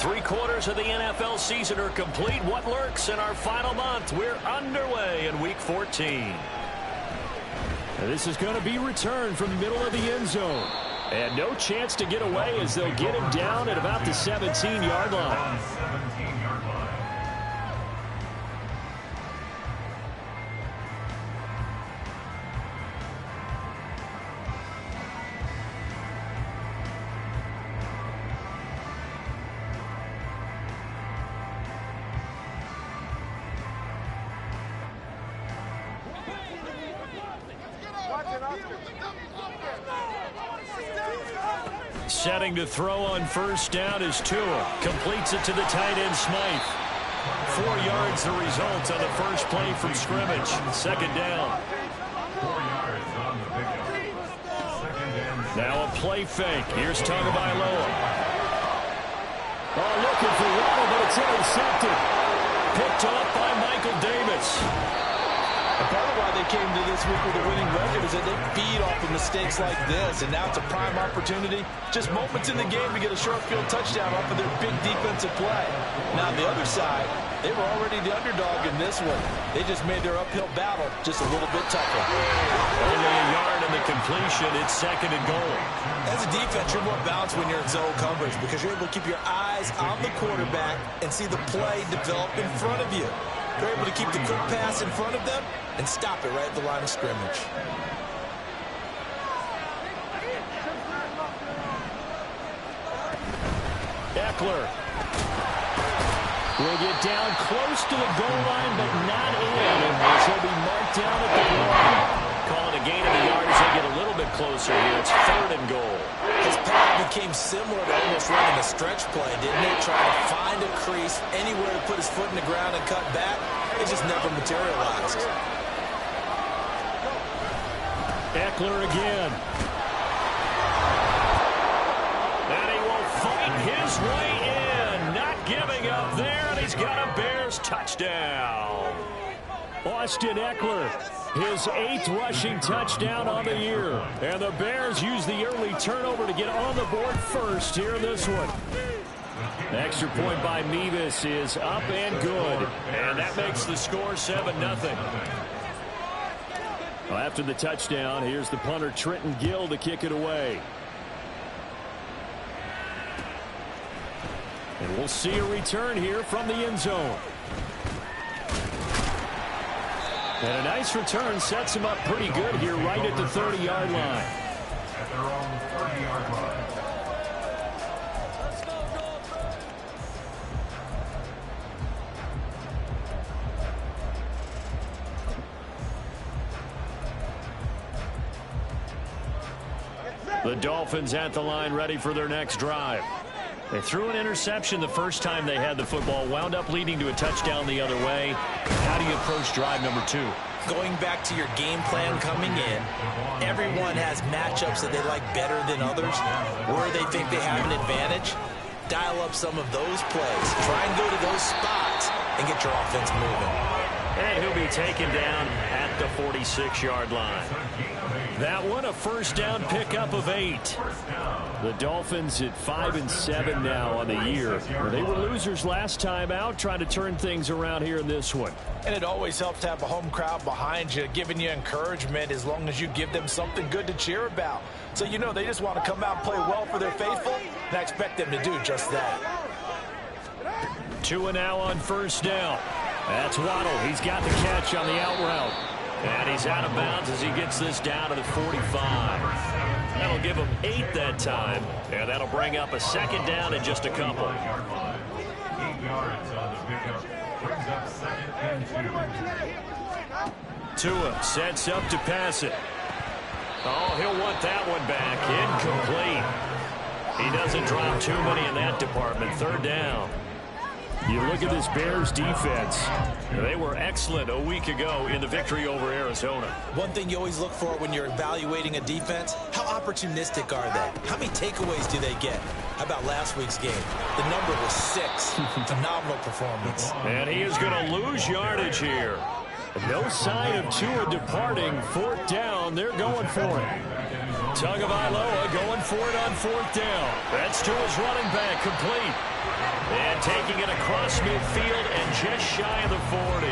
3/4 of the NFL season are complete. What lurks in our final month? We're underway in Week 14. This is going to be returned from the middle of the end zone. And no chance to get away as they'll get him down at about the 17-yard line. Setting to throw on first down is Tua. Completes it to the tight end, Smythe. 4 yards the result on the first play from scrimmage. Second down. Now a play fake. Here's Tagovailoa. Oh, looking for Waddle, but it's intercepted. Picked off by Michael Davis. And part of why they came to this week with a winning record is that they feed off of mistakes like this, and now it's a prime opportunity. Just moments in the game to get a short field touchdown off of their big defensive play. Now on the other side, they were already the underdog in this one. They just made their uphill battle just a little bit tougher. Only a yard in the completion. It's second and goal. As a defense, you're more balanced when you're in zone coverage because you're able to keep your eyes on the quarterback and see the play develop in front of you. They're able to keep the quick pass in front of them and stop it right at the line of scrimmage. Eckler will get down close to the goal line, but not in. And he'll be marked down at the line. Calling a gain of the yard as they get a little bit closer here. It's third and goal. His pass became similar to almost running a stretch play, didn't it? Trying to find a crease anywhere to put his foot in the ground and cut back. It just never materialized. Eckler again. And he will fight his way in. Not giving up there, and he's got a Bears touchdown. Austin Eckler, his 8th rushing touchdown on the year. And the Bears use the early turnover to get on the board first here in this one. The extra point by Mevis is up and good. And that makes the score 7-0. Well, after the touchdown, here's the punter Trenton Gill to kick it away. And we'll see a return here from the end zone. And a nice return sets him up pretty good here right at the 30-yard line. At their own 30-yard line. The Dolphins at the line ready for their next drive. They threw an interception the first time they had the football, wound up leading to a touchdown the other way. How do you approach drive number 2? Going back to your game plan coming in, everyone has matchups that they like better than others. Where they think they have an advantage, dial up some of those plays. Try and go to those spots and get your offense moving. And he'll be taken down at the 46-yard line. That one a first down pickup of 8. The Dolphins at 5-7 now on the year. They were losers last time out, trying to turn things around here in this one. And it always helps to have a home crowd behind you, giving you encouragement as long as you give them something good to cheer about. So you know they just want to come out and play well for their faithful, and I expect them to do just that. Tua now on first down. That's Waddle. He's got the catch on the out route. And he's out of bounds as he gets this down to the 45. That'll give him 8 that time. And that'll bring up a second down in just a couple. 8 yards on the pickup. Brings up second and 2. Tua sets up to pass it. Oh, he'll want that one back. Incomplete. He doesn't drop too many in that department. Third down. You look at this Bears defense. They were excellent a week ago in the victory over Arizona. One thing you always look for when you're evaluating a defense, how opportunistic are they? How many takeaways do they get? How about last week's game? The number was 6. Phenomenal performance. And he is going to lose yardage here. No sign of Tua departing. 4th down. They're going for it. Tagovailoa going for it on 4th down. That's to his running back, complete. And taking it across midfield and just shy of the 40.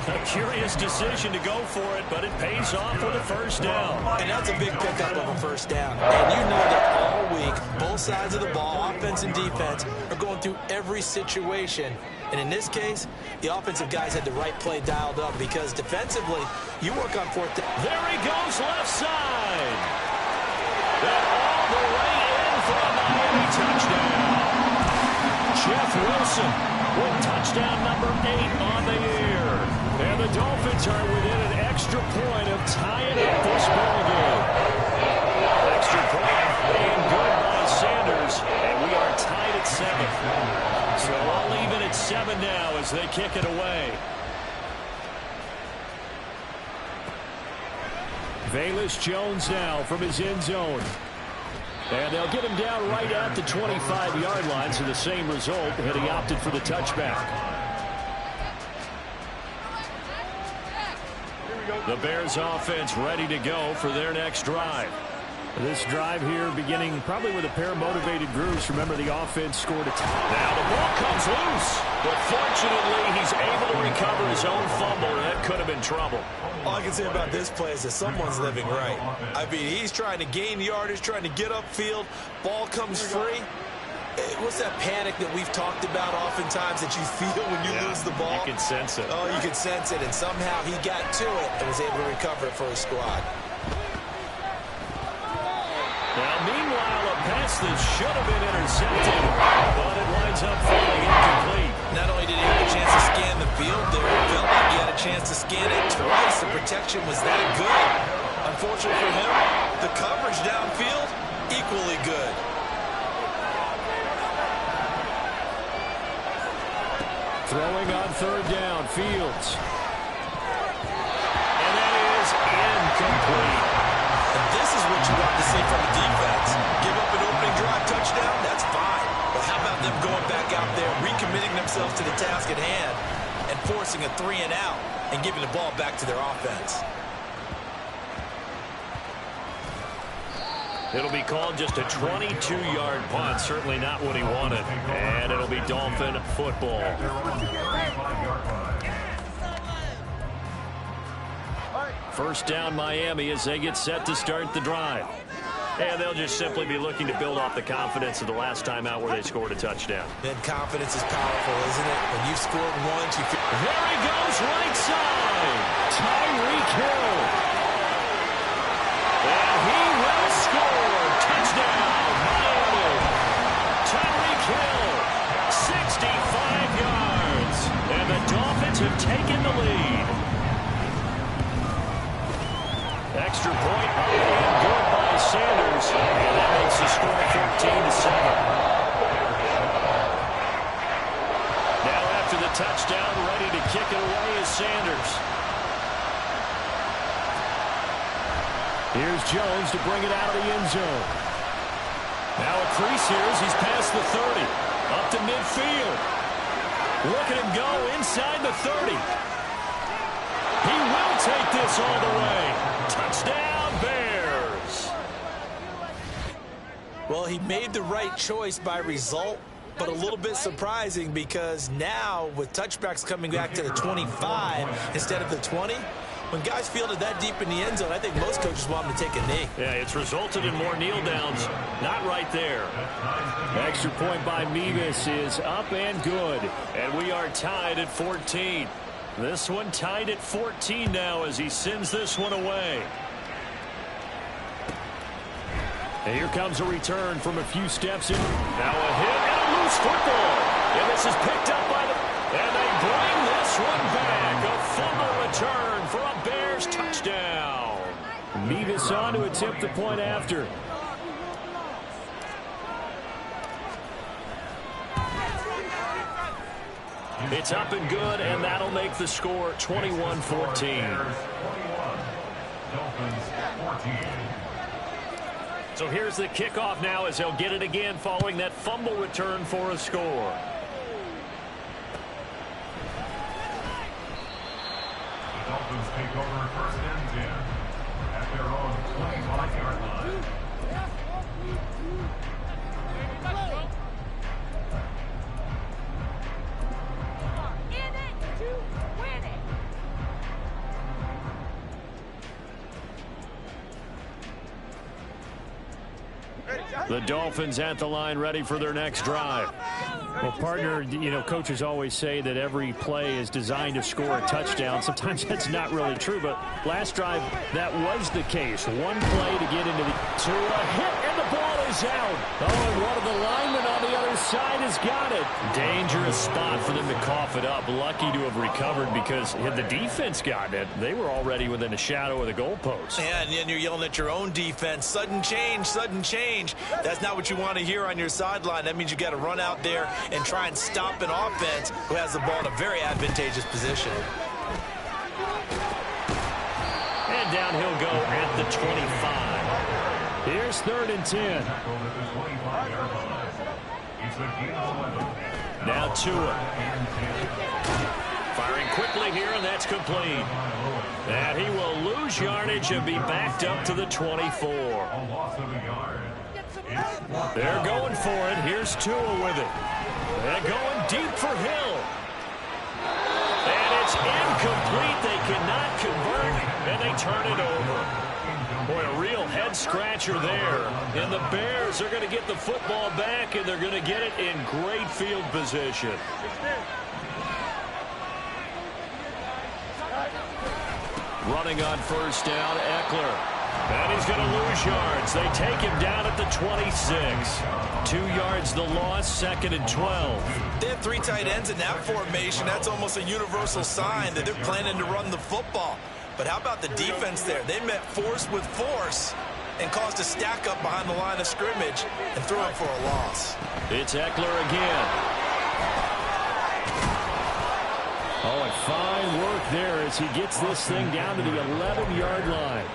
A curious decision to go for it, but it pays off for the first down. And that's a big pickup of a first down. And you know that all week, both sides of the ball, offense and defense, are going through every situation. And in this case, the offensive guys had the right play dialed up because defensively, you work on 4th down. There he goes, left side. And all the way in for a Miami touchdown. Jeff Wilson with touchdown number 8 on the year. And the Dolphins are within an extra point of tying up this ball game. Extra point being good by Sanders, and we are tied at 7. So all even at 7 now as they kick it away. Velus Jones now from his end zone. And they'll get him down right at the 25-yard line, so the same result, and he opted for the touchback. The Bears offense ready to go for their next drive. This drive here beginning probably with a pair of motivated groups. Remember, the offense scored a touchdown. Now the ball comes loose, but fortunately he's able to recover his own fumble, and that could have been trouble. All I can say about this play is that someone's living right. I mean, he's trying to gain yardage, trying to get upfield. Ball comes free. What's that panic that we've talked about oftentimes that you feel when you lose the ball? You can sense it. Oh, you can sense it, and somehow he got to it and was able to recover it for his squad. Now, meanwhile, a pass that should have been intercepted, but it winds up falling incomplete. Not only did he have a chance to scan the field there, it felt like he had a chance to scan it twice. The protection was that good. Unfortunately for him, the coverage downfield, equally good. Throwing on 3rd down, Fields. And that is incomplete. And this is what you want to see from the defense. Give up an opening drive touchdown, that's fine. But how about them going back out there, recommitting themselves to the task at hand, and forcing a 3-and-out and giving the ball back to their offense? It'll be called just a 22-yard punt. Certainly not what he wanted. And it'll be Dolphin football. First down, Miami, as they get set to start the drive. And they'll just simply be looking to build off the confidence of the last time out where they scored a touchdown. And confidence is powerful, isn't it? When you've scored once, you feel... There he goes, right side. Tyreek Hill. And he will score. Touchdown, Miami. Tyreek Hill, 65 yards. And the Dolphins have taken the lead. Extra point up and good by Sanders. And that makes the score 14-7. Now after the touchdown, ready to kick it away is Sanders. Here's Jones to bring it out of the end zone. Now a crease here as he's past the 30. Up to midfield. Look at him go inside the 30. He will take this all the way. Touchdown, Bears. Well, he made the right choice by result, but a little bit surprising because now with touchbacks coming back to the 25 instead of the 20, when guys fielded that deep in the end zone, I think most coaches want them to take a knee. Yeah, it's resulted in more kneel downs. Not right there. Extra point by Mevis is up and good. And we are tied at 14. This one tied at 14 now as he sends this one away. And here comes a return from a few steps in. Now a hit and a loose football. And this is picked up by the... And they bring this one back. A fumble return for a Bears touchdown. Mevis on to attempt the point after. It's up and good, and that'll make the score 21-14. So here's the kickoff now as they'll get it again following that fumble return for a score. The Dolphins take over 1st and 10 at their own 25-yard line. The Dolphins at the line, ready for their next drive. Well, partner, you know, coaches always say that every play is designed to score a touchdown. Sometimes that's not really true, but last drive, that was the case. One play to get into the... To a hit, and the ball is out. Oh, and one of the linemen on the other side has got it. Dangerous spot for them to cough it up. Lucky to have recovered because had the defense gotten it, they were already within a shadow of the goalpost. And then you're yelling at your own defense. Sudden change, sudden change. That's not what you want to hear on your sideline. That means you got to run out there and try and stop an offense who has the ball in a very advantageous position. And down he'll go at the 25. Here's 3rd and 10. Now Tua. Firing quickly here, and that's complete. And he will lose yardage and be backed up to the 24. They're going for it. Here's Tua with it. They're going deep for Hill. And it's incomplete. They cannot convert, and they turn it over. Boy, a real head-scratcher there. And the Bears are going to get the football back, and they're going to get it in great field position. Running on first down, Eckler. And he's going to lose yards. They take him down at the 26. 2 yards the loss, 2nd and 12. They have 3 tight ends in that formation. That's almost a universal sign that they're planning to run the football. But how about the defense there? They met force with force and caused a stack up behind the line of scrimmage and threw him for a loss. It's Eckler again. Oh, and fine work there as he gets this thing down to the 11-yard line.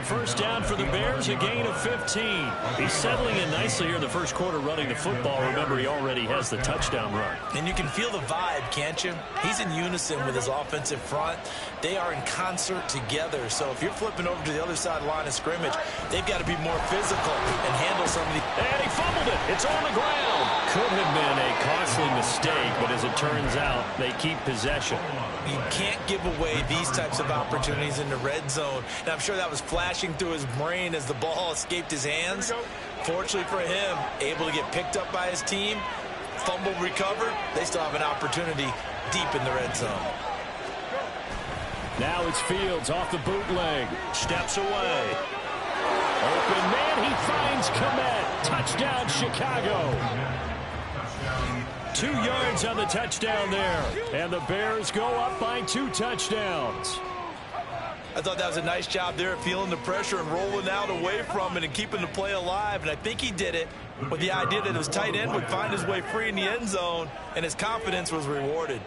First down for the Bears, a gain of 15. He's settling in nicely here in the first quarter running the football. Remember, he already has the touchdown run. And you can feel the vibe, can't you? He's in unison with his offensive front. They are in concert together. So if you're flipping over to the other side line of scrimmage, they've got to be more physical and handle some of the... And he fumbled it. It's on the ground. Could have been a costly mistake, but as it turns out, they keep possession. You can't give away these types of opportunities in the red zone. And I'm sure that was flashing through his brain as the ball escaped his hands. Fortunately for him, able to get picked up by his team, fumble recovered. They still have an opportunity deep in the red zone. Now it's Fields off the bootleg. Steps away. Open man, he finds Kmet. Touchdown, Chicago. 2 yards on the touchdown there. And the Bears go up by 2 touchdowns. I thought that was a nice job there, feeling the pressure and rolling out away from it and keeping the play alive. And I think he did it with the idea that his tight end would find his way free in the end zone, and his confidence was rewarded.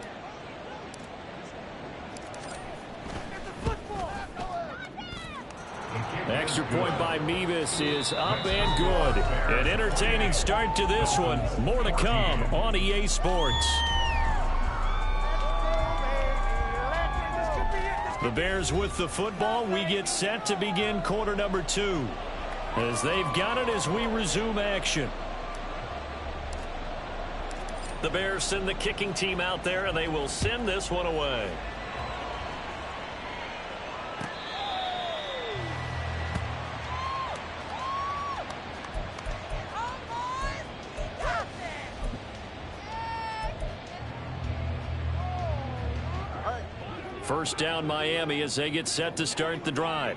Extra point by Mevis is up and good. An entertaining start to this one. More to come on EA Sports. The Bears with the football. We get set to begin quarter number 2. As they've got it as we resume action. The Bears send the kicking team out there, and they will send this one away. First down Miami as they get set to start the drive.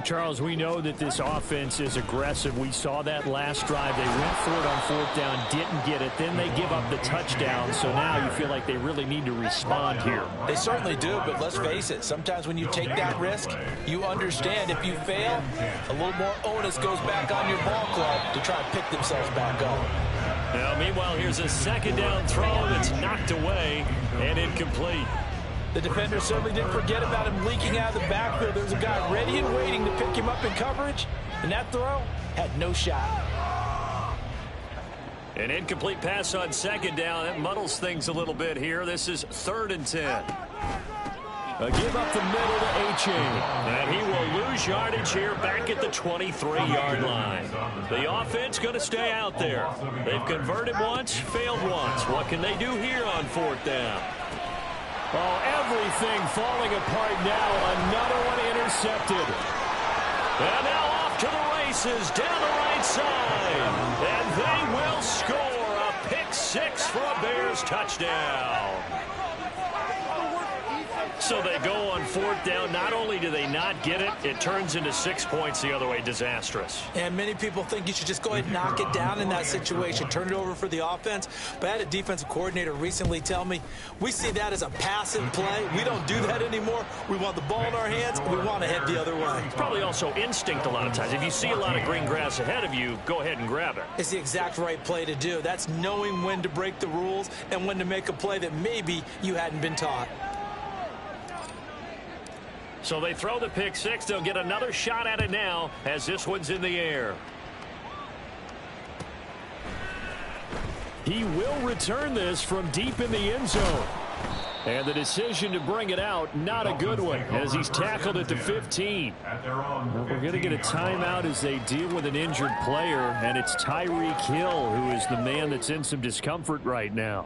Charles, we know that this offense is aggressive. We saw that last drive. They went for it on 4th down, didn't get it. Then they give up the touchdown. So now you feel like they really need to respond here. They certainly do, but let's face it. Sometimes when you take that risk, you understand if you fail, a little more onus goes back on your ball club to try and pick themselves back up. Now, meanwhile, here's a second down throw that's knocked away and incomplete. The defender certainly didn't forget about him leaking out of the backfield. There's a guy ready and waiting to pick him up in coverage, and that throw had no shot. An incomplete pass on second down. That muddles things a little bit here. This is 3rd and 10. A give up the middle to Achane. And he will lose yardage here back at the 23-yard line. The offense going to stay out there. They've converted once, failed once. What can they do here on 4th down? Oh, everything falling apart now. Another one intercepted. And now off to the races down the right side. And they will score a pick 6 for a Bears touchdown. So they go on 4th down. Not only do they not get it, it turns into 6 points the other way. Disastrous. And many people think you should just go ahead and knock it down in that situation. Turn it over for the offense. But I had a defensive coordinator recently tell me, we see that as a passive play. We don't do that anymore. We want the ball in our hands, and we want to head the other way. It's probably also instinct a lot of times. If you see a lot of green grass ahead of you, go ahead and grab it. It's the exact right play to do. That's knowing when to break the rules and when to make a play that maybe you hadn't been taught. So they throw the pick 6. They'll get another shot at it now as this one's in the air. He will return this from deep in the end zone. And the decision to bring it out, not a good one, as he's tackled at the 15. We're going to get a timeout as they deal with an injured player, and it's Tyreek Hill who is the man that's in some discomfort right now.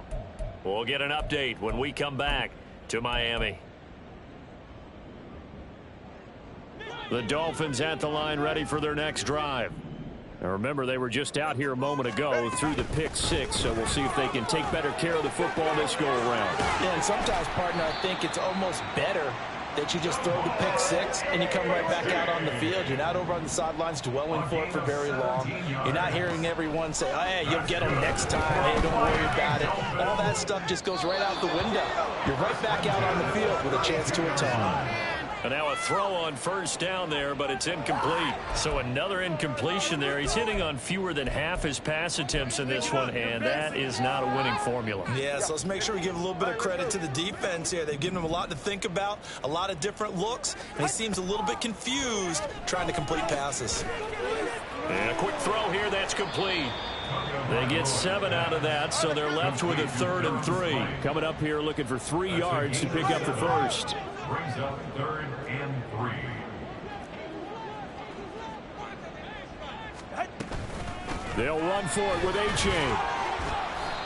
We'll get an update when we come back to Miami. The Dolphins at the line ready for their next drive. Now remember, they were just out here a moment ago through the pick 6, so we'll see if they can take better care of the football this go-around. Yeah, and sometimes, partner, I think it's almost better that you just throw the pick 6 and you come right back out on the field. You're not over on the sidelines dwelling for it for very long. You're not hearing everyone say, oh, hey, you'll get them next time. Hey, don't worry about it. All that stuff just goes right out the window. You're right back out on the field with a chance to atone. And now a throw on 1st down there, but it's incomplete. So another incompletion there. He's hitting on fewer than half his pass attempts in this one, and that is not a winning formula. Yeah, so let's make sure we give a little bit of credit to the defense here. They've given him a lot to think about, a lot of different looks, and he seems a little bit confused trying to complete passes. And a quick throw here, that's complete. They get 7 out of that, so they're left with a 3rd and 3. Coming up here looking for 3 yards to pick up the first. Brings up 3rd and 3. They'll run for it with Achane.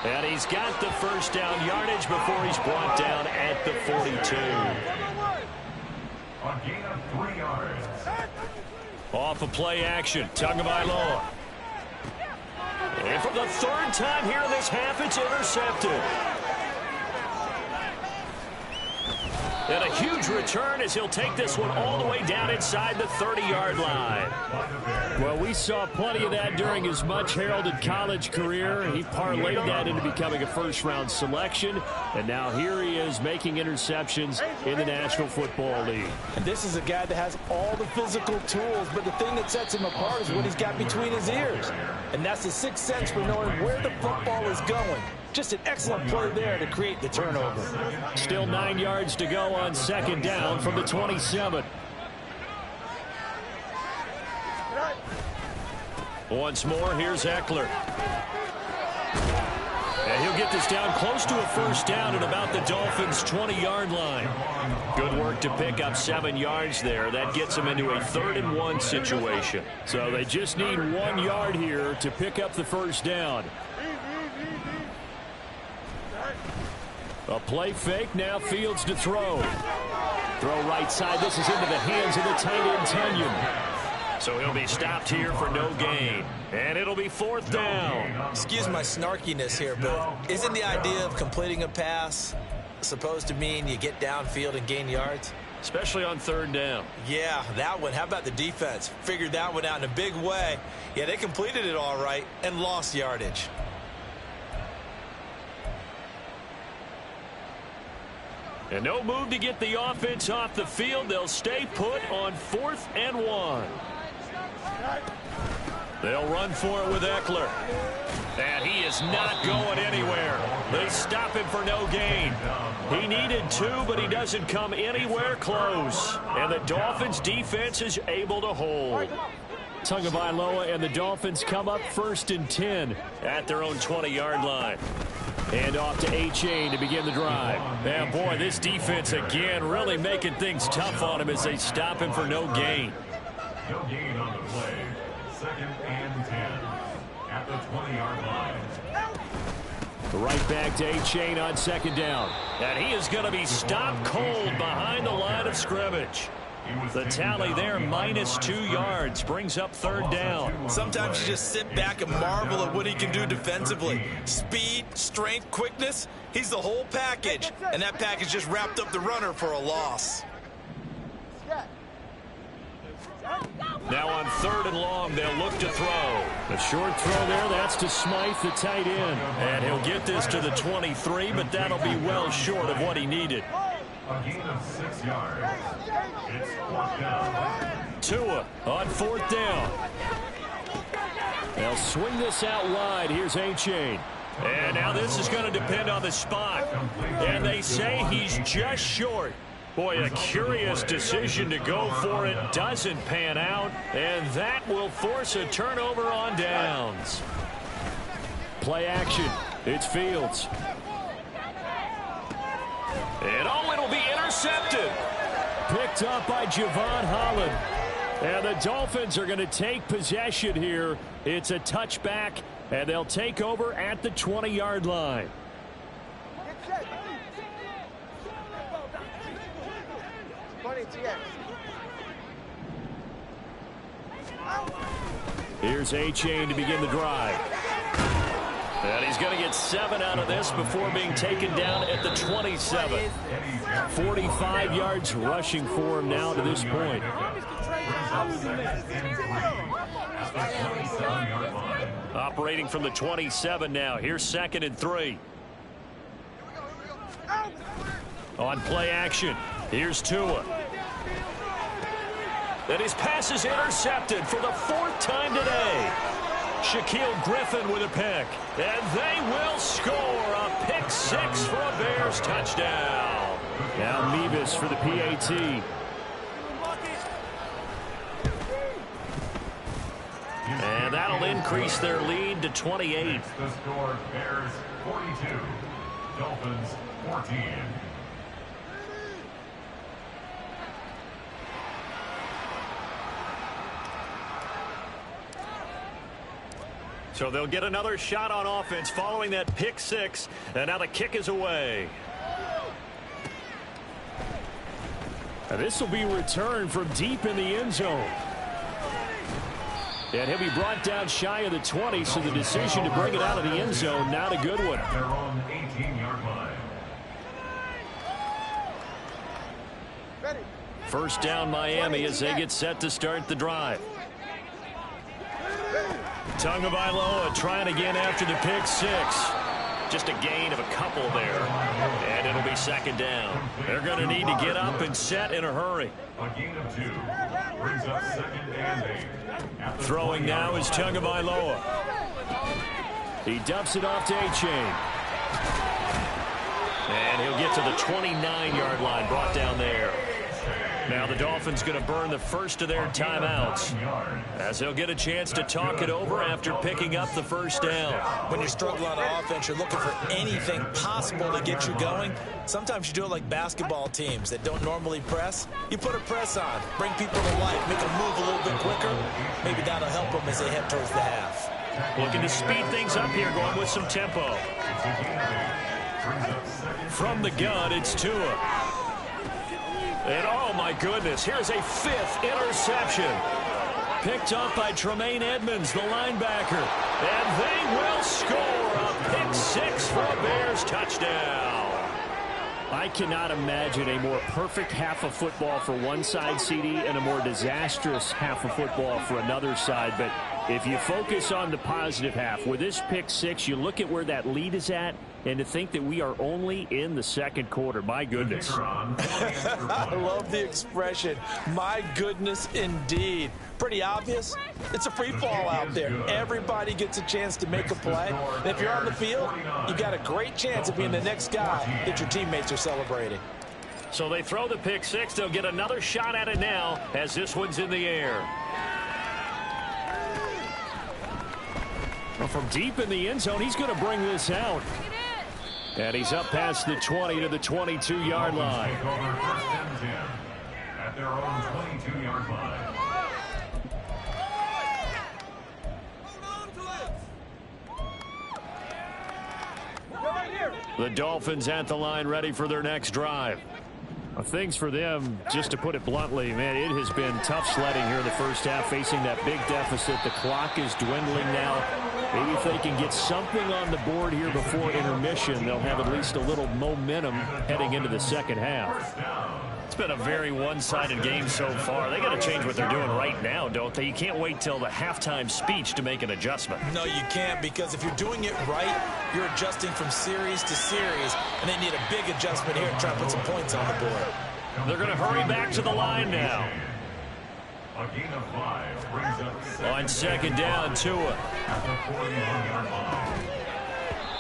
And he's got the 1st down yardage before he's brought down at the 42. On gain of 3 yards. Off a play action, Tagovailoa. And for the 3rd time here in this half, it's intercepted. And a huge return as he'll take this one all the way down inside the 30-yard line. Well, we saw plenty of that during his much-heralded college career. He parlayed that into becoming a first-round selection. And now here he is making interceptions in the National Football League. And this is a guy that has all the physical tools, but the thing that sets him apart is what he's got between his ears. And that's the sixth sense for knowing where the football is going. Just an excellent play there to create the turnover. Still 9 yards to go on 2nd down from the 27. Once more, here's Eckler. And he'll get this down close to a 1st down at about the Dolphins' 20-yard line. Good work to pick up 7 yards there. That gets them into a 3rd and 1 situation. So they just need 1 yard here to pick up the 1st down. A play fake, now Fields to throw. Throw right side, this is into the hands of the tight end Tunyon. So he'll be stopped here for no gain. And it'll be 4th down. Excuse my snarkiness here, but isn't the idea of completing a pass supposed to mean you get downfield and gain yards? Especially on 3rd down. Yeah, that one. How about the defense? Figured that one out in a big way. Yeah, they completed it all right and lost yardage. And no move to get the offense off the field. They'll stay put on 4th and 1. They'll run for it with Eckler. And he is not going anywhere. They stop him for no gain. He needed 2, but he doesn't come anywhere close. And the Dolphins defense is able to hold. Tagovailoa and the Dolphins come up 1st and 10 at their own 20-yard line. And off to Achane to begin the drive. And boy, this defense again really making things tough on him as they stop him for no gain. No gain on the play. 2nd and 10 at the 20-yard line. Right back to Achane on 2nd down. And he is going to be stopped cold behind the line of scrimmage. The tally there, -2 yards, brings up 3rd down. Sometimes you just sit back and marvel at what he can do defensively. Speed, strength, quickness, he's the whole package. And that package just wrapped up the runner for a loss. Now on 3rd and long, they'll look to throw. A short throw there, that's to Smythe, the tight end. And he'll get this to the 23, but that'll be well short of what he needed. A gain of 6 yards. It's 4th down. Tua on 4th down. They'll swing this out wide. Here's Achane. And now this is going to depend on the spot. And they say he's just short. Boy, a curious decision to go for it. Doesn't pan out. And that will force a turnover on downs. Play action. It's Fields. And it'll be intercepted. Picked up by Javon Holland. And the Dolphins are going to take possession here. It's a touchback, and they'll take over at the 20-yard line. Here's Achane to begin the drive. And he's going to get 7 out of this before being taken down at the 27. 45 yards rushing for him now to this point. Operating from the 27 now. Here's 2nd and 3. On play action, here's Tua. And his pass is intercepted for the 4th time today. Shaquille Griffin with a pick. And they will score a pick 6 for a Bears touchdown. Now Mevis for the PAT. And that'll increase their lead to 28. The score, Bears 42, Dolphins 14. So they'll get another shot on offense following that pick 6. And now the kick is away. Now this will be returned from deep in the end zone. And he'll be brought down shy of the 20, so the decision to bring it out of the end zone, not a good one. Their own 18-yard line. First down Miami as they get set to start the drive. Tagovailoa trying again after the pick 6. Just a gain of a couple there. And it'll be 2nd down. They're going to need to get up and set in a hurry. A gain of 2. Brings up 2nd and 8. Throwing now is Tagovailoa. He dumps it off to Achane. And he'll get to the 29-yard line, brought down there. Now the Dolphins going to burn the first of their timeouts as they'll get a chance to talk it over after picking up the first down. When you struggle on offense, you're looking for anything possible to get you going. Sometimes you do it like basketball teams that don't normally press. You put a press on, bring people to life, make them move a little bit quicker. Maybe that'll help them as they head towards the half. Looking to speed things up here, going with some tempo. From the gun, it's Tua. And oh my goodness, here's a 5th interception. Picked up by Tremaine Edmonds, the linebacker. And they will score a pick 6 for a Bears touchdown. I cannot imagine a more perfect half of football for one side, CD, and a more disastrous half of football for another side. But if you focus on the positive half, with this pick 6, you look at where that lead is at, and to think that we are only in the 2nd quarter. My goodness. I love the expression. My goodness, indeed. Pretty obvious. It's a free fall out there. Everybody gets a chance to make a play. And if you're on the field, you've got a great chance of being the next guy that your teammates are celebrating. So they throw the pick 6. They'll get another shot at it now as this one's in the air. Well, from deep in the end zone, he's going to bring this out. And he's up past the 20 to the 22-yard line. Take over first and 10 at their own 22-yard line. The Dolphins at the line, ready for their next drive. Things for them, just to put it bluntly, man, it has been tough sledding here in the first half, facing that big deficit. The clock is dwindling now. Maybe if they can get something on the board here before intermission, they'll have at least a little momentum heading into the second half. It's been a very one-sided game so far. They got to change what they're doing right now, don't they? You can't wait till the halftime speech to make an adjustment. No, you can't, because if you're doing it right, you're adjusting from series to series, and they need a big adjustment here to try to put some points on the board. They're going to hurry back to the line now. A gain of 5 brings up On second down, Tua. at the 41-yard line.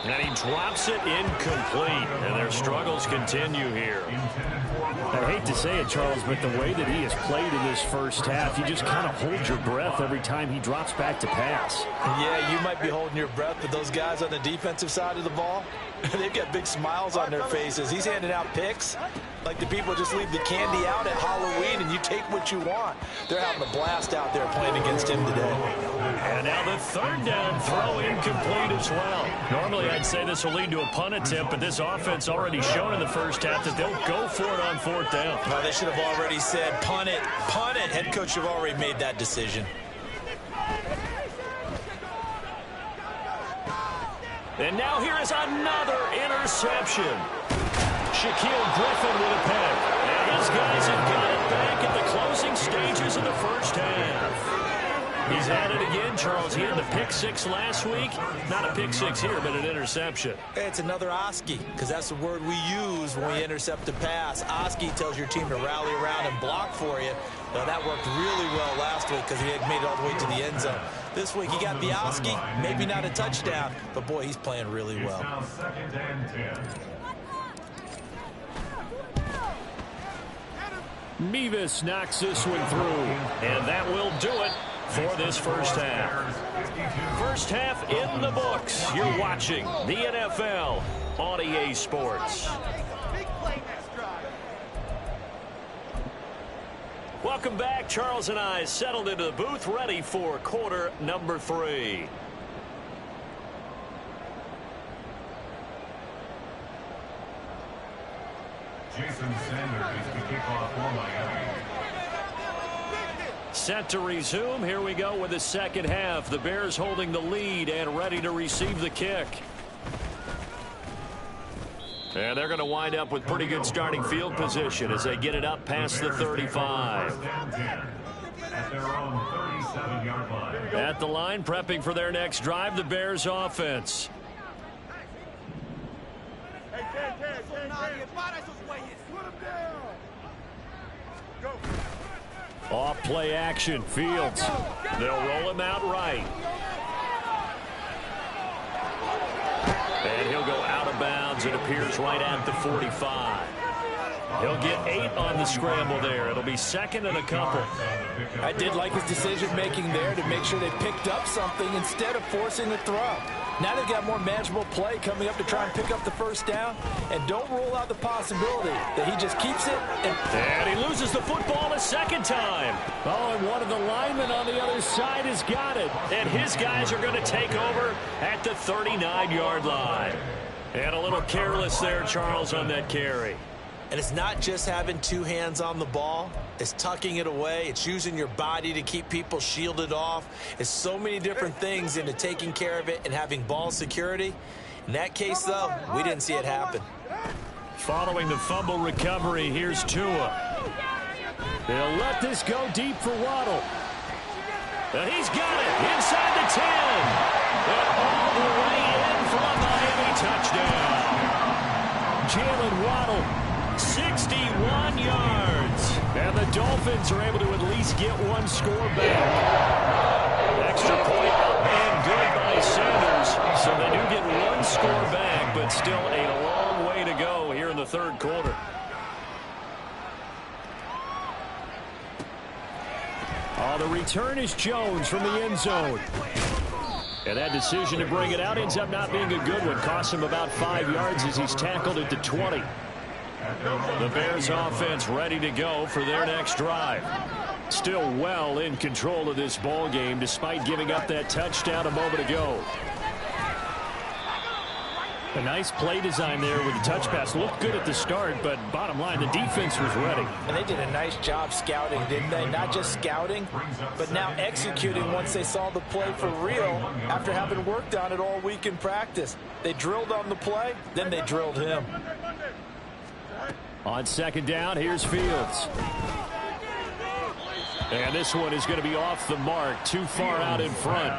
And he drops it incomplete. And their struggles continue here. I hate to say it, Charles, but the way that he has played in this first half, you just kind of hold your breath every time he drops back to pass. Yeah, you might be holding your breath, but those guys on the defensive side of the ball, they've got big smiles on their faces. He's handing out picks like the people just leave the candy out at Halloween and you take what you want. They're having a blast out there playing against him today. And now the third down throw incomplete as well. Normally I'd say this will lead to a punt attempt, but this offense already shown in the first half that they'll go for it on fourth down. Well, they should have already said, punt it, punt it. Head coach have already made that decision. And now here is another interception. Shaquille Griffin with a pick. And his guys have got it back at the closing stages of the first half. He's at it again, Charles. He had the pick six last week. Not a pick six here, but an interception. It's another Oski, because that's the word we use when we intercept a pass. Oski tells your team to rally around and block for you. Well, that worked really well last week because he had made it all the way to the end zone. This week he got the Oski, maybe not a touchdown, but boy, he's playing really well. Now second and 10. Mevis knocks this one through, and that will do it for this first half. First half in the books. You're watching the NFL on EA Sports. Welcome back. Charles and I settled into the booth, ready for quarter number 3. Jason Sanders to kick off for Miami. Set to resume. Here we go with the second half. The Bears holding the lead and ready to receive the kick. And they're going to wind up with pretty good starting field position as they get it up past the 35. At their own 37-yard line. At the line, prepping for their next drive, the Bears offense. Off play action, Fields. They'll roll him out right. And he'll go out of bounds. It appears right at the 45. He'll get 8 on the scramble there. It'll be second and a couple. I did like his decision-making there to make sure they picked up something instead of forcing the throw. Now they've got more manageable play coming up to try and pick up the first down. And don't rule out the possibility that he just keeps it. And he loses the football a second time. Oh, and one of the linemen on the other side has got it. And his guys are going to take over at the 39-yard line. And a little careless there, Charles, on that carry. And it's not just having 2 hands on the ball. It's tucking it away. It's using your body to keep people shielded off. It's so many different things into taking care of it and having ball security. In that case, though, we didn't see it happen. Following the fumble recovery, here's Tua. They'll let this go deep for Waddle. And he's got it inside the 10. And all the way in for a Miami touchdown. Jalen Waddle. 61 yards. And the Dolphins are able to at least get one score back. Extra point up and good by Sanders. So they do get one score back, but still a long way to go here in the third quarter. Oh, the return is Jones from the end zone. And that decision to bring it out ends up not being a good one. Costs him about 5 yards as he's tackled at the 20. The Bears offense ready to go for their next drive. Still well in control of this ball game despite giving up that touchdown a moment ago. A nice play design there with the touch pass. Looked good at the start, but bottom line, the defense was ready. And they did a nice job scouting, didn't they? Not just scouting, but now executing once they saw the play for real after having worked on it all week in practice. They drilled on the play, then they drilled him. On second down, here's Fields. And this one is going to be off the mark, too far out in front.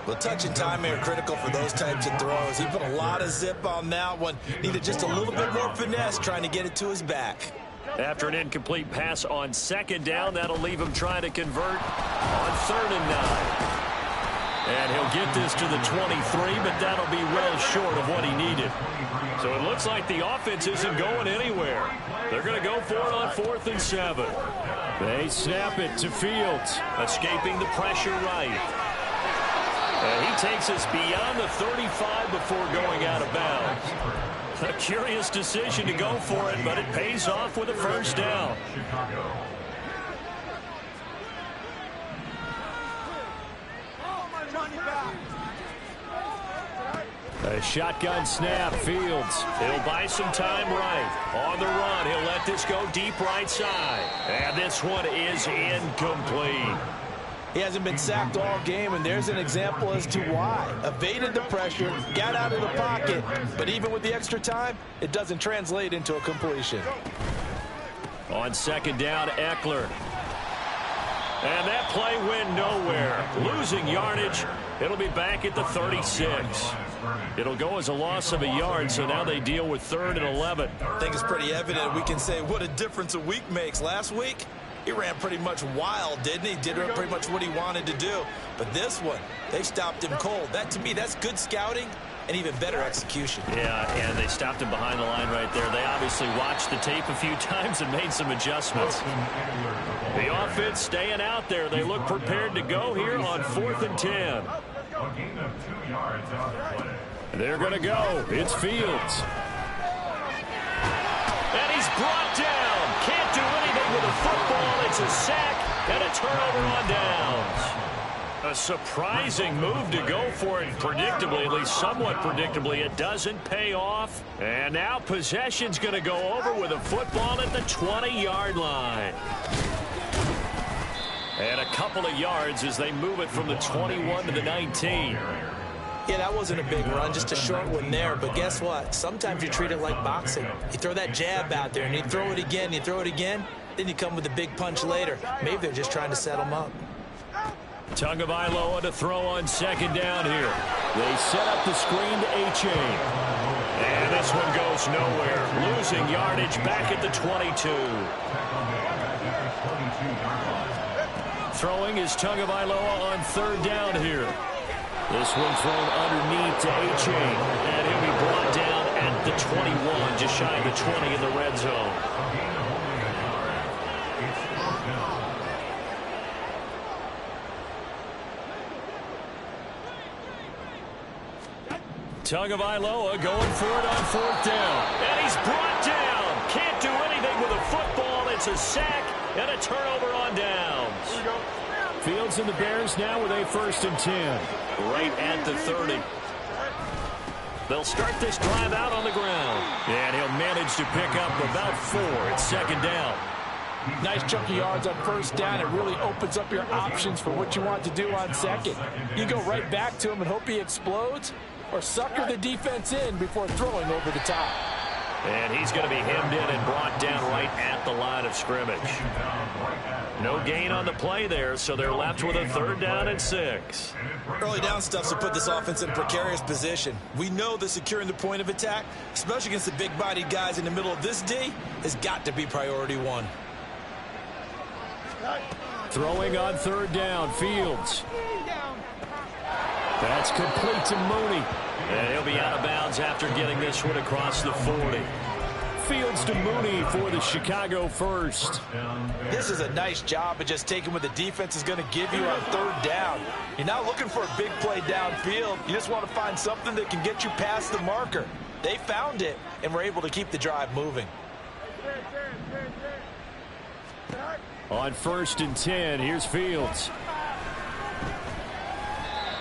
Well, touch and timing are critical for those types of throws. He put a lot of zip on that one. Needed just a little bit more finesse trying to get it to his back. After an incomplete pass on second down, that'll leave him trying to convert on 3rd and 9. And he'll get this to the 23, but that'll be well short of what he needed. So it looks like the offense isn't going anywhere. They're going to go for it on 4th and 7. They snap it to Fields, escaping the pressure right. And he takes us beyond the 35 before going out of bounds. A curious decision to go for it, but it pays off with a first down. A shotgun snap, Fields. He'll buy some time right. On the run, he'll let this go deep right side. And this one is incomplete. He hasn't been sacked all game, and there's an example as to why. Evaded the pressure, got out of the pocket, but even with the extra time, it doesn't translate into a completion. On second down, Eckler. And that play went nowhere. Losing yardage. It'll be back at the 36. It'll go as a loss of a yard, so now they deal with 3rd and 11. I think it's pretty evident we can say what a difference a week makes. Last week, he ran pretty much wild, didn't he? Did pretty much what he wanted to do. But this one, they stopped him cold. That, to me, that's good scouting and even better execution. Yeah, and they stopped him behind the line right there. They obviously watched the tape a few times and made some adjustments. The offense staying out there. They look prepared to go here on 4th and 10. They're going to go. It's Fields. And he's brought down. Can't do anything with a football. It's a sack and a turnover on downs. A surprising move to go for it predictably, at least somewhat predictably. It doesn't pay off. And now possession's going to go over with a football at the 20-yard line. And a couple of yards as they move it from the 21 to the 19. Yeah, that wasn't a big run, just a short one there. But guess what? Sometimes you treat it like boxing. You throw that jab out there, and you throw it again, you throw it again, then you come with a big punch later. Maybe they're just trying to set them up. Tagovailoa to throw on second down here. They set up the screen to A-Chain. And this one goes nowhere. Losing yardage back at the 22. Throwing is Tagovailoa on 3rd down here. This one thrown underneath to A-Chain. And he'll be brought down at the 21, just shy of the 20 in the red zone. Tagovailoa going for it on 4th down. And he's brought down. Can't do anything with a football. It's a sack and a turnover on downs. Fields and the Bears now with a 1st and 10. Right at the 30. They'll start this drive out on the ground. And he'll manage to pick up about 4 at second down. Nice chunk of yards on 1st down. It really opens up your options for what you want to do on 2nd. You go right back to him and hope he explodes, or sucker the defense in before throwing over the top. And he's going to be hemmed in and brought down right at the line of scrimmage. No gain on the play there, so they're left with a 3rd down and 6. Early down stuff to put this offense in a precarious position. We know that securing the point of attack, especially against the big-bodied guys in the middle of this D, has got to be priority 1. Throwing on 3rd down, Fields. That's complete to Mooney. And he'll be out of bounds after getting this one across the 40. Fields to Mooney for the Chicago first. This is a nice job of just taking what the defense is going to give you on third down. You're not looking for a big play downfield. You just want to find something that can get you past the marker. They found it and were able to keep the drive moving. On 1st and 10, here's Fields.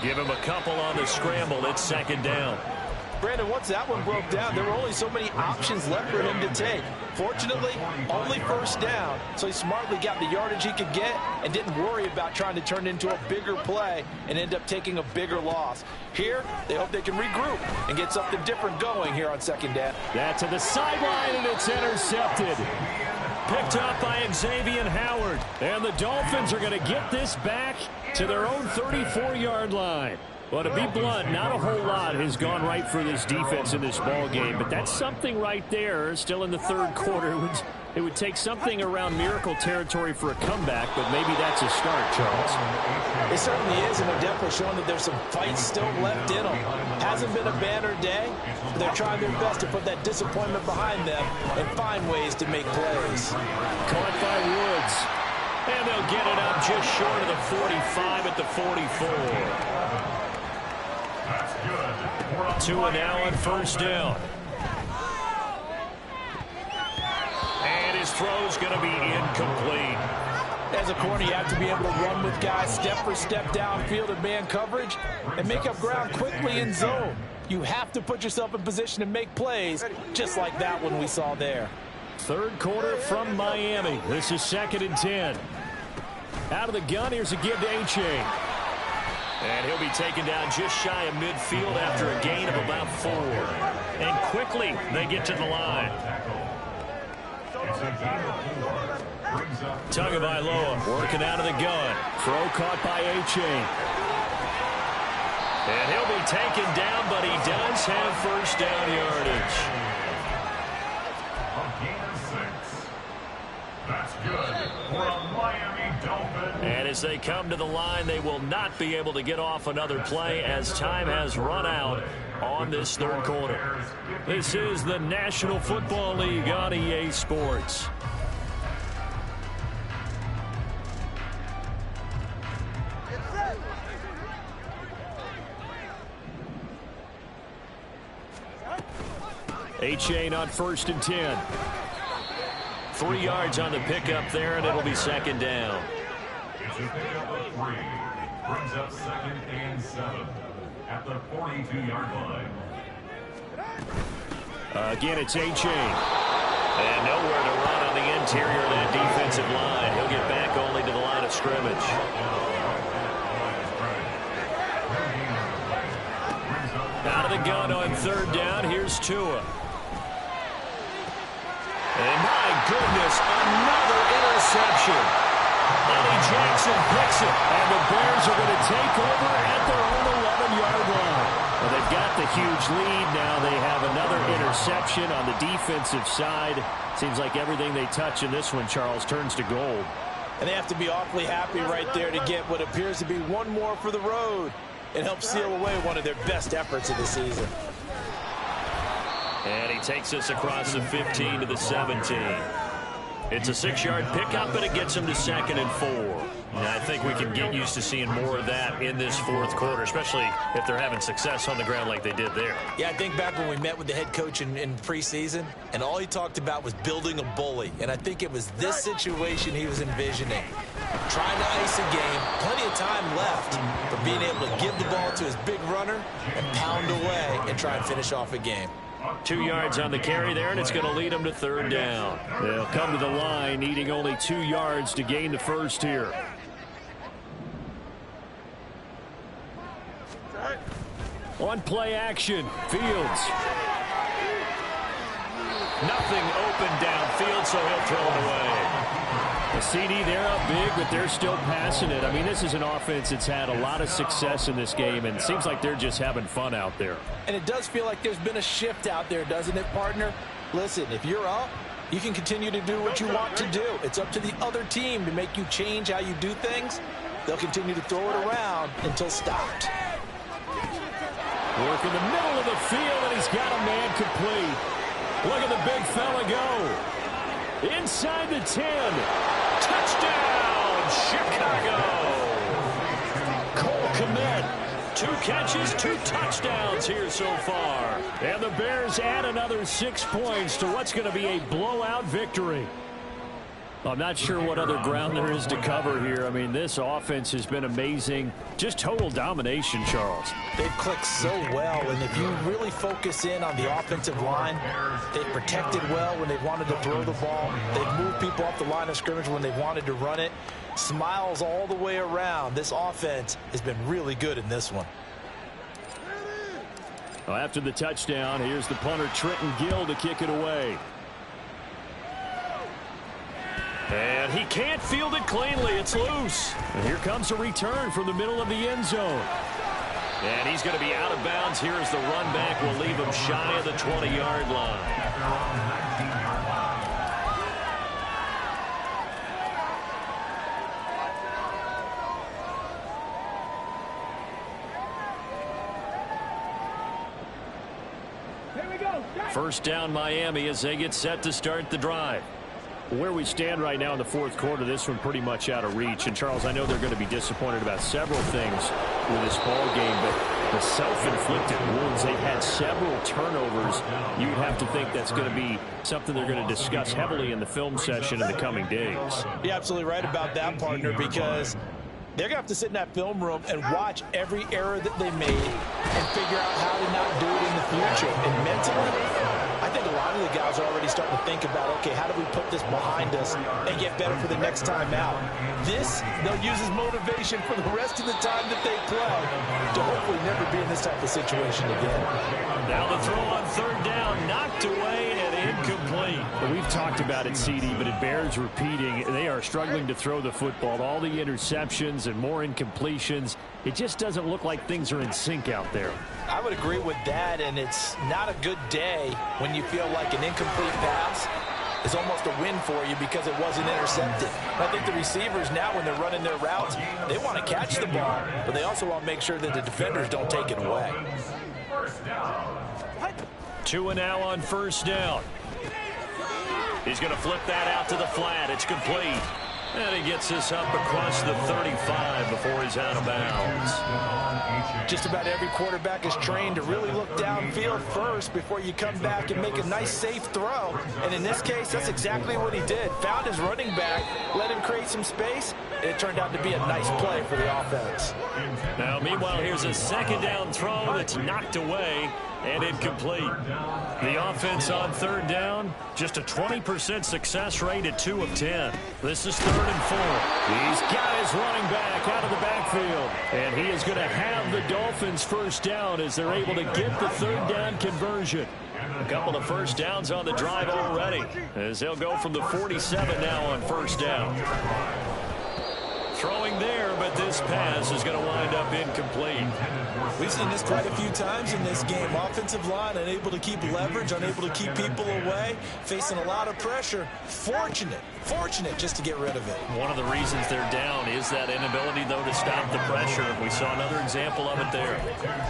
Give him a couple on the scramble. It's 2nd down. Brandon, once that one broke down, there were only so many options left for him to take. Fortunately, only 1st down, so he smartly got the yardage he could get and didn't worry about trying to turn it into a bigger play and end up taking a bigger loss. Here, they hope they can regroup and get something different going here on 2nd down. That's to the sideline, and it's intercepted. Picked up by Xavier Howard. And the Dolphins are going to get this back to their own 34-yard line. Well, to be blunt, not a whole lot has gone right for this defense in this ball game, but that's something right there. Still in the 3rd quarter. It would take something around miracle territory for a comeback, but maybe that's a start, Charles. It certainly is, and they're definitely showing that there's some fight still left in them. Hasn't been a banner day, but they're trying their best to put that disappointment behind them and find ways to make plays. Caught by Woods. And they'll get it up just short of the 45 at the 44. Tua now on 1st down. And his throw's going to be incomplete. As a corner, you have to be able to run with guys step for step downfield in man coverage and make up ground quickly in zone. You have to put yourself in position to make plays, just like that one we saw there. 3rd quarter from Miami. This is 2nd and 10. Out of the gun, here's a give to A-Chain. And he'll be taken down just shy of midfield after a gain of about 4. And quickly, they get to the line. Tagovailoa working out of the gun. Throw caught by A-Chain. And he'll be taken down, but he does have 1st down yardage. A gain of 6. That's good for a Miami Dolphins. And as they come to the line, they will not be able to get off another play as time has run out on this 3rd quarter. This is the National Football League on EA Sports. A-Chain on 1st and 10. 3 yards on the pickup there, and it'll be 2nd down. It's a pickup of 3. Brings up 2nd and 7 at the 42-yard line. Again, it's A-Chain. And nowhere to run on the interior of that defensive line. He'll get back only to the line of scrimmage. Out of the gun on 3rd down. Here's Tua. And my goodness, another interception. Eddie Jackson picks it, and the Bears are going to take over at their own 11-yard line. Well, they've got the huge lead now. They have another interception on the defensive side. Seems like everything they touch in this one, Charles, turns to gold. And they have to be awfully happy right there to get what appears to be one more for the road and help seal away one of their best efforts of the season. And he takes us across the 15 to the 17. It's a 6-yard pickup, and it gets him to 2nd and 4. And I think we can get used to seeing more of that in this 4th quarter, especially if they're having success on the ground like they did there. Yeah, I think back when we met with the head coach in preseason, and all he talked about was building a bully. And I think it was this situation he was envisioning. Trying to ice a game, plenty of time left for being able to give the ball to his big runner and pound away and try and finish off a game. 2 yards on the carry there, and it's going to lead them to 3rd down. They'll come to the line, needing only 2 yards to gain the first here. On play action, Fields. Nothing open downfield, so he'll throw it away. The CD, they're up big, but they're still passing it. I mean, this is an offense that's had a lot of success in this game, and it seems like they're just having fun out there. And it does feel like there's been a shift out there, doesn't it, partner? Listen, if you're up, you can continue to do what you want to do. It's up to the other team to make you change how you do things. They'll continue to throw it around until stopped. Work in the middle of the field, and he's got a man complete. Look at the big fella go. Inside the 10. Touchdown, Chicago. Cole Kmet. 2 catches, 2 touchdowns here so far. And the Bears add another 6 points to what's going to be a blowout victory. I'm not sure what other ground there is to cover here. I mean, this offense has been amazing. Just total domination, Charles. They've clicked so well, and if you really focus in on the offensive line, they've protected well when they've wanted to throw the ball. They've moved people off the line of scrimmage when they've wanted to run it. Smiles all the way around. This offense has been really good in this one. Well, after the touchdown, here's the punter, Trenton Gill, to kick it away. And he can't field it cleanly. It's loose. And here comes a return from the middle of the end zone. And he's going to be out of bounds here as the run back will leave him shy of the 20-yard line. First down Miami as they get set to start the drive. Where we stand right now in the fourth quarter, this one pretty much out of reach. And, Charles, I know they're going to be disappointed about several things with this ball game, but the self-inflicted wounds, they've had several turnovers. You'd have to think that's going to be something they're going to discuss heavily in the film session in the coming days. You're absolutely right about that, partner, because they're going to have to sit in that film room and watch every error that they made and figure out how to not do it in the future. And mentally, I think a lot of the guys are already starting to think about, okay, how do we put this behind us and get better for the next time out? This, they'll use as motivation for the rest of the time that they play to hopefully never be in this type of situation again. Now the throw on third down, knocked away and incomplete. Well, we've talked about it, CD, but it bears repeating. They are struggling to throw the football. All the interceptions and more incompletions. It just doesn't look like things are in sync out there. I would agree with that, and it's not a good day when you feel like an incomplete pass is almost a win for you because it wasn't intercepted. I think the receivers now, when they're running their routes, they want to catch the ball, but they also want to make sure that the defenders don't take it away. Tua now on first down. He's going to flip that out to the flat. It's complete. And he gets this up across the 35 before he's out of bounds. Just about every quarterback is trained to really look downfield first before you come back and make a nice, safe throw. And in this case, that's exactly what he did. Found his running back, let him create some space, and it turned out to be a nice play for the offense. Now, meanwhile, here's a second down throw that's knocked away and incomplete. The offense on third down, just a 20% success rate at 2 of 10. This is 3rd and 4. He's got his running back out of the backfield. And he is going to have the Dolphins first down as they're able to get the third down conversion. A couple of first downs on the drive already as they'll go from the 47 now on first down. Throwing there, but this pass is going to wind up incomplete. We've seen this quite a few times in this game. Offensive line unable to keep leverage, unable to keep people away, facing a lot of pressure. Fortunate just to get rid of it. One of the reasons they're down is that inability, though, to stop the pressure. We saw another example of it there.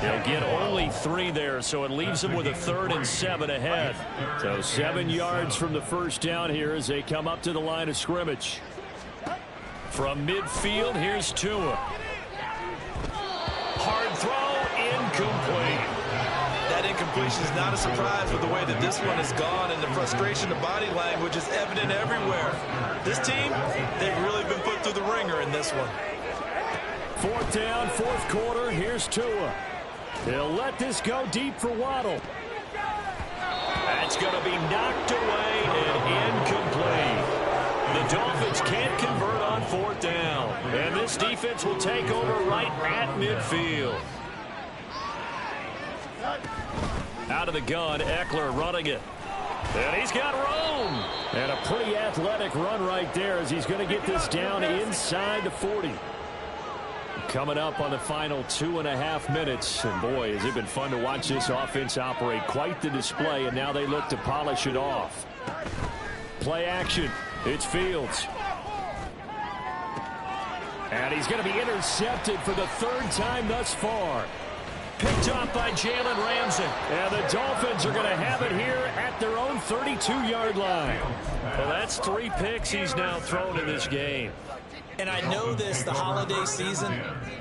They'll get only 3 there, so it leaves them with a 3rd and 7 ahead. So 7 yards from the first down here as they come up to the line of scrimmage. From midfield, here's Tua. Hard throw, incomplete. That incompletion is not a surprise with the way that this one has gone, and the frustration, the body language is evident everywhere. This team, they've really been put through the ringer in this one. 4th down, 4th quarter, here's Tua. He'll let this go deep for Waddle. That's going to be knocked away and incomplete. The Dolphins can't convert on 4th down. And this defense will take over right at midfield. Out of the gun, Eckler running it. And he's got room. And a pretty athletic run right there as he's going to get this down inside the 40. Coming up on the final 2.5 minutes. And boy, has it been fun to watch this offense operate. Quite the display, and now they look to polish it off. Play action. It's Fields. And he's going to be intercepted for the 3rd time thus far. picked off by Jalen Ramsey. And the Dolphins are going to have it here at their own 32-yard line. Well, that's 3 picks he's now thrown in this game. And I know this, the holiday season,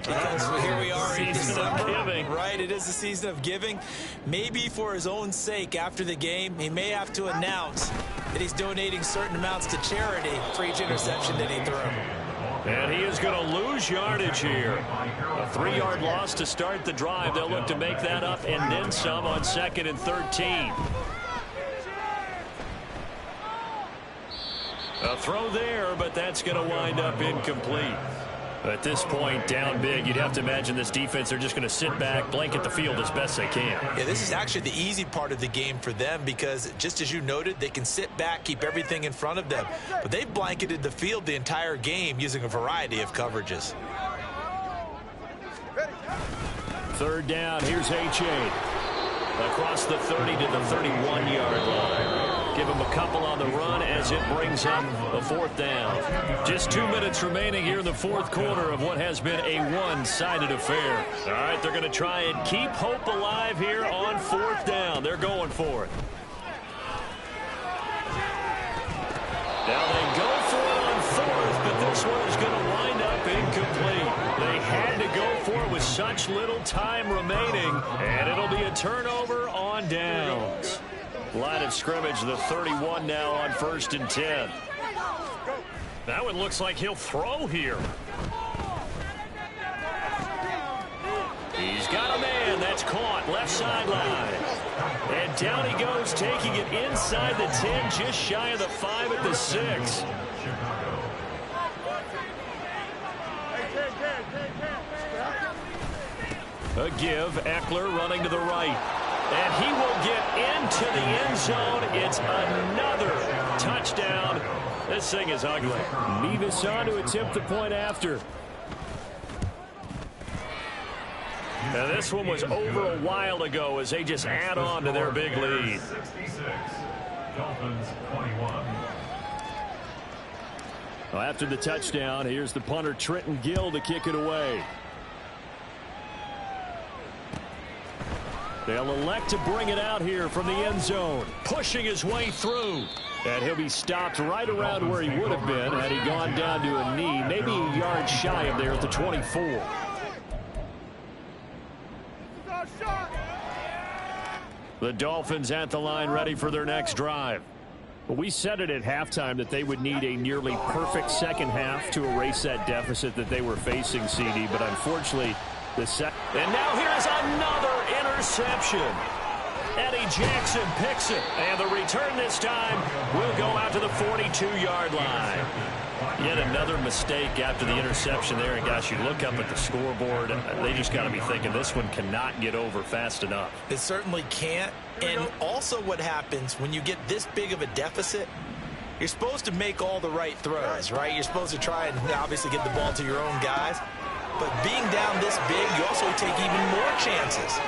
because here we are in December, right? It is the season of giving. Maybe for his own sake, after the game, he may have to announce that he's donating certain amounts to charity for each interception that he threw. And he is going to lose yardage here. A 3-yard loss to start the drive. They'll look to make that up and then some on 2nd and 13. A throw there, but that's going to wind up incomplete. At this point, down big, you'd have to imagine this defense are just going to sit back, blanket the field as best they can. Yeah, this is actually the easy part of the game for them because, just as you noted, they can sit back, keep everything in front of them. But they've blanketed the field the entire game using a variety of coverages. 3rd down, here's H.A. across the 30 to the 31-yard line. Give him a couple on the run as it brings up a 4th down. Just 2 minutes remaining here in the 4th quarter of what has been a one-sided affair. All right, they're going to try and keep hope alive here on 4th down. They're going for it. Now they go for it on 4th, but this one is going to wind up incomplete. They had to go for it with such little time remaining, and it'll be a turnover on downs. Line of scrimmage, the 31 now on 1st and 10. That one looks like he'll throw here. He's got a man. That's caught. Left sideline. And down he goes, taking it inside the 10, just shy of the 5 at the 6. A give. Eckler running to the right. And he will get into the end zone. It's another touchdown. This thing is ugly. Mevis on to attempt the point after. Now this one was over a while ago as they just add on to their big lead. 66. Dolphins 21. Well, after the touchdown, here's the punter Trenton Gill to kick it away. They'll elect to bring it out here from the end zone, pushing his way through. And he'll be stopped right around where he would have been had he gone down to a knee, maybe a yard shy of there at the 24. The Dolphins at the line ready for their next drive. Well, we said it at halftime that they would need a nearly perfect second half to erase that deficit that they were facing, CD, but unfortunately, and now here's another interception. Eddie Jackson picks it, and the return this time will go out to the 42-yard line. Yet another mistake after the interception there, and gosh, you look up at the scoreboard, they just got to be thinking this one cannot get over fast enough. It certainly can't, and also what happens when you get this big of a deficit, you're supposed to make all the right throws, right? You're supposed to try and obviously get the ball to your own guys. But being down this big, you also take even more chances.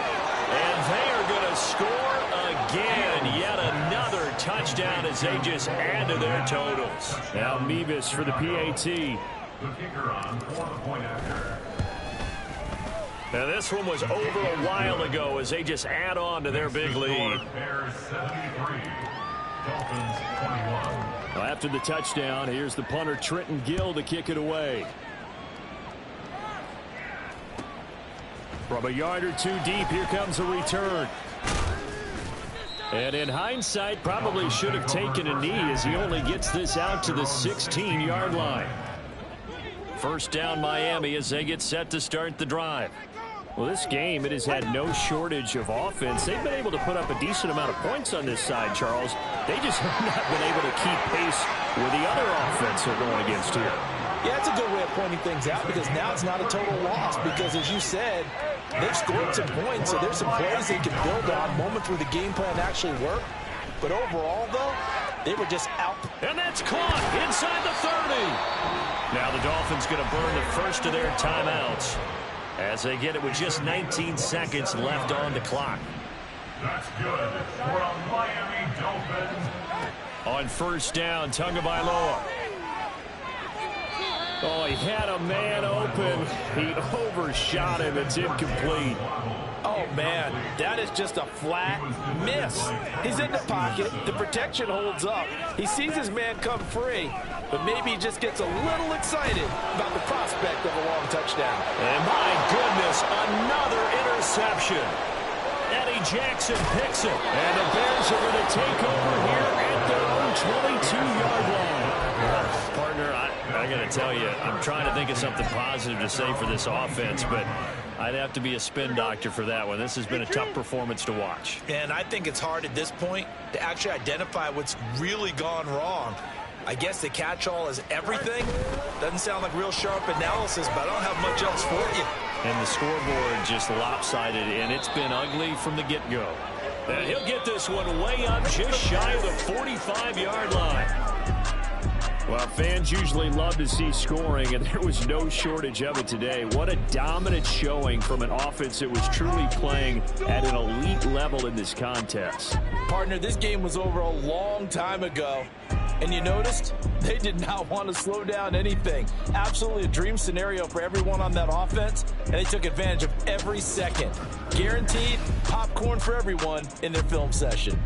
And they are going to score again. Yet another touchdown as they just add to their totals. Now Mevis for the PAT. The kicker on for the point after. Now this one was over a while ago as they just add on to their big lead. Bears 73. Dolphins 21. Well, after the touchdown, here's the punter Trenton Gill to kick it away. From a yard or two deep, here comes a return. And in hindsight, probably should have taken a knee as he only gets this out to the 16-yard line. First down Miami as they get set to start the drive. Well, this game, it has had no shortage of offense. They've been able to put up a decent amount of points on this side, Charles. They just have not been able to keep pace with the other offense they're going against here. Yeah, it's a good way of pointing things out because now it's not a total loss because, as you said, they've scored some points, so there's some plays they can build on, moments where the game plan actually worked. But overall, though, they were just out. And that's caught inside the 30. Now the Dolphins going to burn the first of their timeouts as they get it with just 19 seconds left on the clock. That's good for a Miami Dolphins. On first down, Tagovailoa. Oh, he had a man open. He overshot him. It's incomplete. Oh, Oh, man, that is just a flat miss. He's in the pocket. The protection holds up. He sees his man come free, but maybe he just gets a little excited about the prospect of a long touchdown. And my goodness, another interception. Eddie Jackson picks it. And the Bears are going to take over here at their own 22-yard line. Partner, I got to tell you, I'm trying to think of something positive to say for this offense, but I'd have to be a spin doctor for that one. This has been a tough performance to watch. And I think it's hard at this point to actually identify what's really gone wrong. I guess the catch-all is everything. Doesn't sound like real sharp analysis, but I don't have much else for you. And the scoreboard just lopsided, and it's been ugly from the get-go. And he'll get this one way up just shy of the 45-yard line. Well, fans usually love to see scoring, and there was no shortage of it today. What a dominant showing from an offense that was truly playing at an elite level in this contest. Partner, this game was over a long time ago, and you noticed they did not want to slow down anything. Absolutely a dream scenario for everyone on that offense, and they took advantage of every second. Guaranteed popcorn for everyone in their film session.